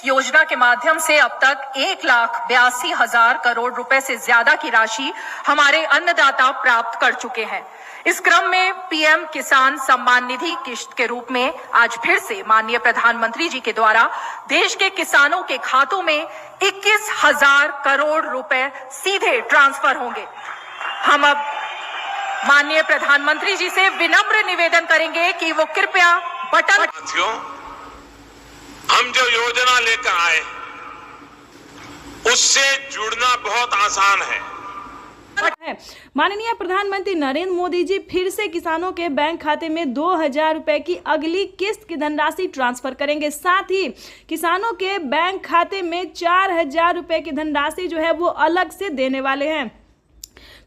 इस योजना के माध्यम से अब तक 1,82,000 करोड़ रुपए से ज्यादा की राशि हमारे अन्नदाता प्राप्त कर चुके हैं। इस क्रम में पीएम किसान सम्मान निधि किश्त के रूप में आज फिर से माननीय प्रधानमंत्री जी के द्वारा देश के किसानों के खातों में 21,000 करोड़ रुपए सीधे ट्रांसफर होंगे। हम अब माननीय प्रधानमंत्री जी से विनम्र निवेदन करेंगे कि वो कृपया बटन। साथियों, हम जो योजना लेकर आए उससे जुड़ना बहुत आसान है। माननीय प्रधानमंत्री नरेंद्र मोदी जी फिर से किसानों के बैंक खाते में 2,000 रुपए की अगली किस्त की धनराशि ट्रांसफर करेंगे। साथ ही किसानों के बैंक खाते में 4,000 रुपए की धनराशि जो है वो अलग से देने वाले हैं।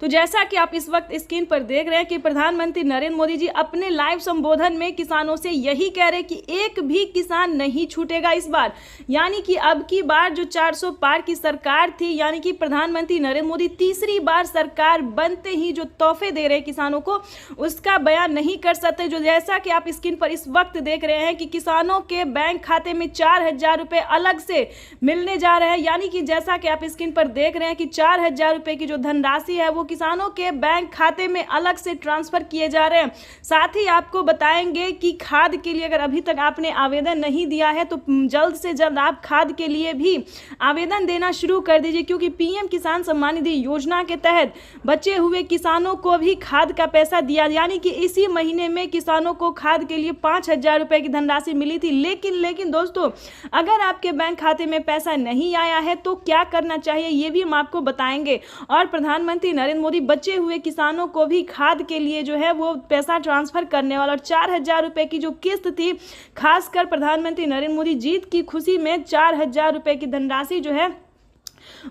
तो जैसा कि आप इस वक्त स्क्रीन पर देख रहे हैं कि प्रधानमंत्री नरेंद्र मोदी जी अपने लाइव संबोधन में किसानों से यही कह रहे हैं कि एक भी किसान नहीं छूटेगा इस बार। यानी कि अब की बार जो 400 पार की सरकार थी, यानी कि प्रधानमंत्री नरेंद्र मोदी तीसरी बार सरकार बनते ही जो तोहफे दे रहे हैं किसानों को, उसका बयान नहीं कर सकते। जो जैसा कि आप स्क्रीन पर इस वक्त देख रहे हैं कि किसानों के बैंक खाते में 4,000 रुपए अलग से मिलने जा रहे हैं। यानी कि जैसा कि आप स्क्रीन पर देख रहे हैं कि 4,000 रुपए की जो धनराशि है वो किसानों के बैंक खाते में अलग से ट्रांसफर किए जा रहे हैं। साथ ही आपको बताएंगे कि खाद के लिए अगर अभी तक आपने आवेदन नहीं दिया है तो जल्द से जल्द आप खाद के लिए भी आवेदन देना शुरू कर दीजिए, क्योंकि पीएम किसान सम्मान निधि योजना के तहत बचे हुए किसानों को भी खाद का पैसा दिया। यानी कि इसी महीने में किसानों को खाद के लिए 5,000 रुपए की धनराशि मिली थी। लेकिन दोस्तों, अगर आपके बैंक खाते में पैसा नहीं आया है तो क्या करना चाहिए ये भी हम आपको बताएंगे। और प्रधानमंत्री नरेंद्र मोदी बचे हुए किसानों को भी खाद के लिए जो है वो पैसा ट्रांसफर करने वाला। और 4,000 रुपए की जो किस्त थी, खासकर प्रधानमंत्री नरेंद्र मोदी जीत की खुशी में 4,000 रुपए की धनराशि जो है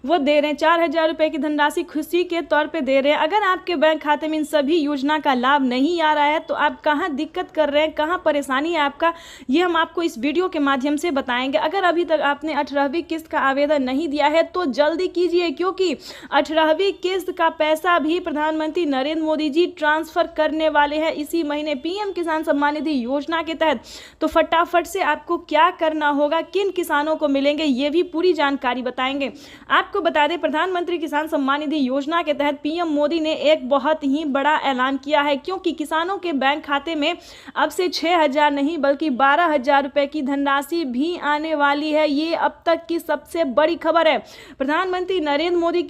वो दे रहे हैं। 4,000 रुपए की धनराशि खुशी के तौर पे दे रहे हैं। अगर आपके बैंक खाते में इन सभी योजना का लाभ नहीं आ रहा है तो आप कहां दिक्कत कर रहे हैं, कहां परेशानी है आपका, ये हम आपको इस वीडियो के माध्यम से बताएंगे। अगर अभी तक आपने 18वीं किस्त का आवेदन नहीं दिया है तो जल्दी कीजिए, क्योंकि 18वीं किस्त का पैसा भी प्रधानमंत्री नरेंद्र मोदी जी ट्रांसफर करने वाले हैं इसी महीने पीएम किसान सम्मान निधि योजना के तहत। तो फटाफट से आपको क्या करना होगा, किन किसानों को मिलेंगे, ये भी पूरी जानकारी बताएंगे। आपको बता दें, प्रधानमंत्री किसान सम्मान निधि योजना के तहत पीएम मोदी ने एक बहुत ही बड़ा ऐलान किया है, क्योंकि किसानों के बैंक खाते में अब से 6,000 नहीं बल्कि 12,000 रुपए की धनराशि भी आने वाली है। ये अब तक की सबसे बड़ी खबर है। प्रधानमंत्री नरेंद्र मोदी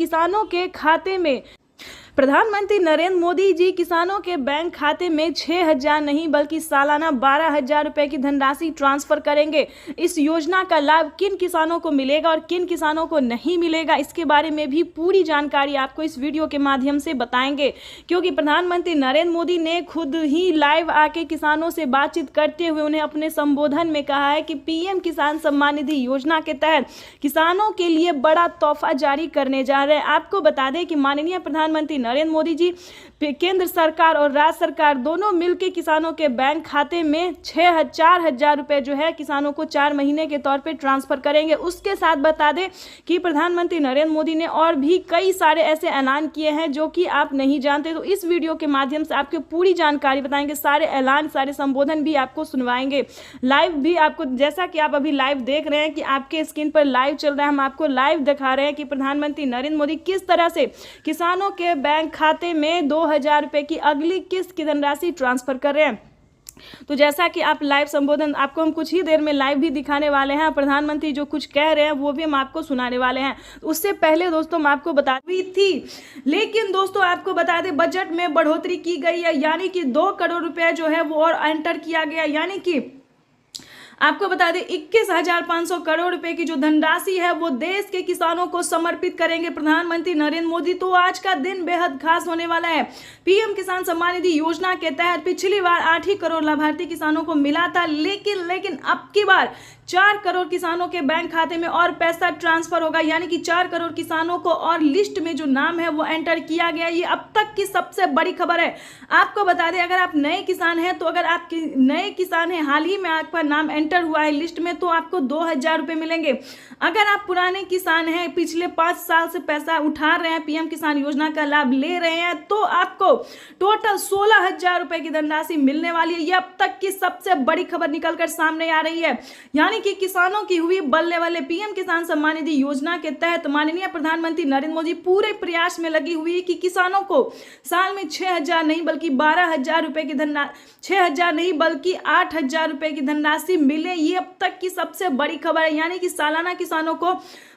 जी किसानों के बैंक खाते में 6,000 नहीं बल्कि सालाना 12,000 रुपए की धनराशि ट्रांसफर करेंगे। इस योजना का लाभ किन किसानों को मिलेगा और किन किसानों को नहीं मिलेगा, इसके बारे में भी पूरी जानकारी आपको इस वीडियो के माध्यम से बताएंगे, क्योंकि प्रधानमंत्री नरेंद्र मोदी ने खुद ही लाइव आके किसानों से बातचीत करते हुए उन्हें अपने संबोधन में कहा है कि पीएम किसान सम्मान निधि योजना के तहत किसानों के लिए बड़ा तोहफा जारी करने जा रहे हैं। आपको बता दें कि माननीय प्रधानमंत्री नरेंद्र मोदी जी केंद्र सरकार और राज्य सरकार दोनों मिलकर किसानों के बैंक खाते में 4,000 रुपए जो है किसानों को 4 महीने के तौर पे ट्रांसफर करेंगे। उसके साथ बता दें कि प्रधानमंत्री नरेंद्र मोदी ने और भी कई सारे ऐसे ऐलान किए हैं जो कि आप नहीं जानते। तो इस वीडियो के माध्यम से आपको पूरी जानकारी बताएंगे, सारे ऐलान, सारे संबोधन भी आपको सुनवाएंगे। लाइव भी आपको, जैसा कि आप अभी लाइव देख रहे हैं कि आपके स्क्रीन पर लाइव चल रहा है, हम आपको लाइव दिखा रहे हैं कि प्रधानमंत्री नरेंद्र मोदी किस तरह से किसानों के बैंक खाते में 2,000 रुपए की अगली किस्त की धनराशि ट्रांसफर कर रहे हैं। तो जैसा कि आप लाइव संबोधन आपको हम कुछ ही देर में लाइव भी दिखाने वाले हैं, प्रधानमंत्री जो कुछ कह रहे हैं वो भी हम आपको सुनाने वाले हैं। उससे पहले दोस्तों हम आपको बता दी थी, लेकिन दोस्तों आपको बता दें बजट में बढ़ोतरी की गई है, यानी कि 2 करोड़ रुपए जो है वो और एंटर किया गया। यानी कि आपको बता दें 21,500 करोड़ रुपए की जो धनराशि है वो देश के किसानों को समर्पित करेंगे प्रधानमंत्री नरेंद्र मोदी। तो आज का दिन बेहद खास होने वाला है। पीएम किसान सम्मान निधि योजना के तहत पिछली बार 8 ही करोड़ लाभार्थी किसानों को मिला था, लेकिन अब की बार 4 करोड़ किसानों के बैंक खाते में और पैसा ट्रांसफर होगा। यानी कि 4 करोड़ किसानों को और लिस्ट में जो नाम है वो एंटर किया गया। ये अब तक की सबसे बड़ी खबर है। आपको बता दें, अगर आप नए किसान हैं तो अगर आप नए किसान हैं, हाल ही में आपका नाम एंटर हुआ है लिस्ट में, तो आपको 2,000 रुपए मिलेंगे। अगर आप पुराने किसान हैं, पिछले 5 साल से पैसा उठा रहे हैं, पीएम किसान योजना का लाभ ले रहे हैं, तो आपको टोटल 16,000 रुपए की धनराशि मिलने वाली है। ये अब तक की सबसे बड़ी खबर निकलकर सामने आ रही है। यानी कि किसानों की हुई बल्ले बल्ले। पीएम किसान सम्मान निधि योजना के तहत माननीय प्रधानमंत्री नरेंद्र मोदी पूरे प्रयास में लगी हुई है कि किसानों को साल में 6,000 नहीं बल्कि 12,000 रुपए की 6,000 नहीं बल्कि 8,000 रुपए की धनराशि मिले। ये अब तक की सबसे बड़ी खबर है, यानी कि सालाना किसानों को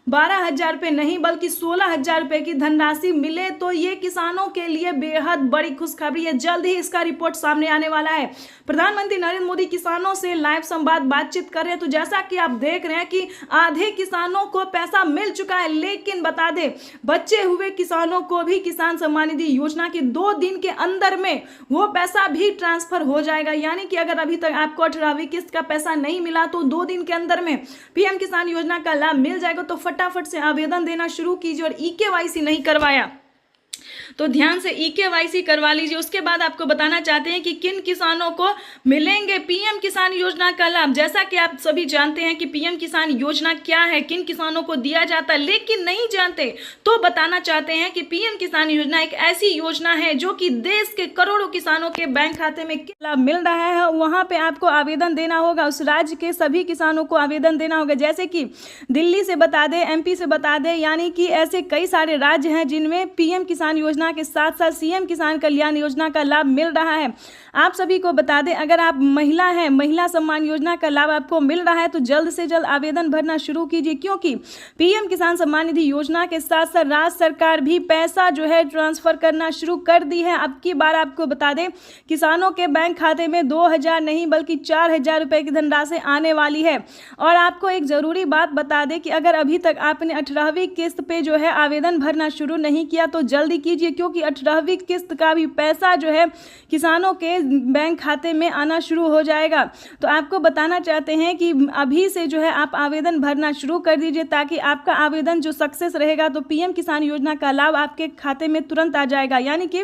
12,000 रुपये नहीं बल्कि 16,000 रुपये की धनराशि मिले। तो ये किसानों के लिए बेहद बड़ी खुशखबरी है। जल्द ही इसका रिपोर्ट सामने आने वाला है। प्रधानमंत्री नरेंद्र मोदी किसानों से लाइव संवाद बातचीत कर रहे हैं। तो जैसा कि आप देख रहे हैं कि आधे किसानों को पैसा मिल चुका है, लेकिन बता दें बचे हुए किसानों को भी किसान सम्मान निधि योजना के 2 दिन के अंदर में वो पैसा भी ट्रांसफर हो जाएगा। यानी कि अगर अभी तक आपको 18वीं किस्त का पैसा नहीं मिला तो 2 दिन के अंदर में पीएम किसान योजना का लाभ मिल जाएगा। तो फटाफट से आवेदन देना शुरू कीजिए। और ईकेवाईसी नहीं करवाया तो ध्यान से ईकेवाईसी करवा लीजिए। उसके बाद आपको बताना चाहते हैं कि किन किसानों को मिलेंगे पीएम किसान योजना का लाभ। जैसा कि आप सभी जानते हैं कि पीएम किसान योजना क्या है, किन किसानों को दिया जाता है, लेकिन नहीं जानते तो बताना चाहते हैं कि पीएम किसान योजना एक ऐसी योजना है जो कि देश के करोड़ों किसानों के बैंक खाते में लाभ मिल रहा है। वहां पे आपको आवेदन देना होगा, उस राज्य के सभी किसानों को आवेदन देना होगा। जैसे कि दिल्ली से बता दें, एमपी से बता दें, यानी कि ऐसे कई सारे राज्य हैं जिनमें पीएम किसान योजना के साथ साथ सीएम किसान कल्याण योजना का लाभ मिल रहा है। आप सभी को बता दें, अगर आप महिला हैं, महिला सम्मान योजना का लाभ आपको मिल रहा है तो जल्द से जल्द आवेदन भरना शुरू कीजिए, क्योंकि पीएम किसान सम्मान निधि योजना के साथ साथ राज्य सरकार भी पैसा जो है ट्रांसफर करना शुरू कर दी है। अब की बार आपको बता दें किसानों के बैंक खाते में 2,000 नहीं बल्कि 4,000 रुपए की धनराशि आने वाली है। और आपको एक जरूरी बात बता दें कि अगर अभी तक आपने 18वीं किस्त पे जो है आवेदन भरना शुरू नहीं किया तो जल्दी कीजिए, क्योंकि 18वीं किस्त का भी पैसा जो है किसानों के बैंक खाते में आना शुरू हो जाएगा। तो आपको बताना चाहते हैं कि अभी से जो है आप आवेदन भरना शुरू कर दीजिए, ताकि आपका आवेदन जो सक्सेस रहेगा तो पीएम किसान योजना का लाभ आपके खाते में तुरंत आ जाएगा। यानी कि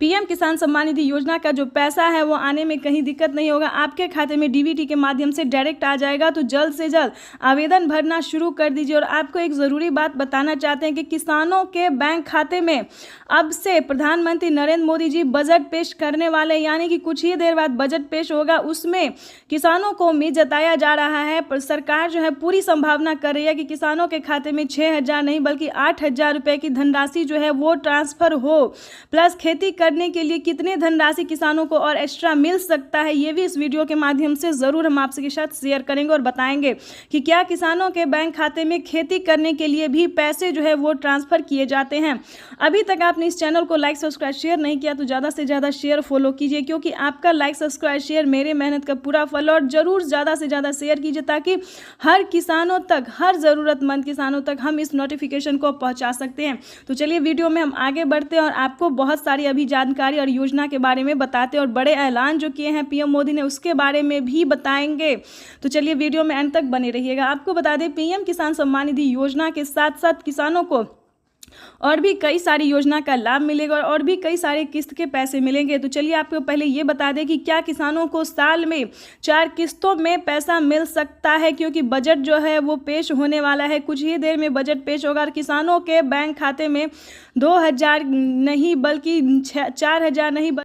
पीएम किसान सम्मान निधि योजना का जो पैसा है वो आने में कहीं दिक्कत नहीं होगा, आपके खाते में डीबीटी के माध्यम से डायरेक्ट आ जाएगा। तो जल्द से जल्द आवेदन भरना शुरू कर दीजिए। और आपको एक ज़रूरी बात बताना चाहते हैं कि किसानों के बैंक खाते में अब से प्रधानमंत्री नरेंद्र मोदी जी बजट पेश करने वाले, यानी कि कुछ ही देर बाद बजट पेश होगा। उसमें किसानों को उम्मीद जताया जा रहा है, पर सरकार जो है पूरी संभावना कर रही है कि किसानों के खाते में 6,000 नहीं बल्कि 8,000 रुपये की धनराशि जो है वो ट्रांसफर हो। प्लस खेती करने के लिए कितनी धनराशि किसानों को और एक्स्ट्रा मिल सकता है, ये भी इस वीडियो के माध्यम से ज़रूर हम आपके साथ शेयर करेंगे और बताएंगे कि क्या किसानों के बैंक खाते में खेती करने के लिए भी पैसे जो है वो ट्रांसफ़र किए जाते हैं। अभी तक आपने इस चैनल को लाइक सब्सक्राइब शेयर नहीं किया तो ज़्यादा से ज़्यादा शेयर फॉलो कीजिए, क्योंकि आपका लाइक सब्सक्राइब शेयर मेरे मेहनत का पूरा फल। और ज़रूर ज़्यादा से ज़्यादा शेयर कीजिए ताकि हर किसानों तक, हर ज़रूरतमंद किसानों तक हम इस नोटिफिकेशन को पहुँचा सकते हैं। तो चलिए वीडियो में हम आगे बढ़ते हैं और आपको बहुत सारी अभी जानकारी और योजना के बारे में बताते हैं और बड़े ऐलान जो किए हैं पीएम मोदी ने उसके बारे में भी बताएंगे। तो चलिए वीडियो में अंत तक बने रहिएगा। आपको बता दें पीएम किसान सम्मान निधि योजना के साथ साथ किसानों को और भी कई सारी योजना का लाभ मिलेगा और भी कई सारे किस्त के पैसे मिलेंगे। तो चलिए आपको पहले ये बता दें कि क्या किसानों को साल में 4 किस्तों में पैसा मिल सकता है, क्योंकि बजट जो है वो पेश होने वाला है। कुछ ही देर में बजट पेश होगा और किसानों के बैंक खाते में 2,000 नहीं बल्कि 4,000 नहीं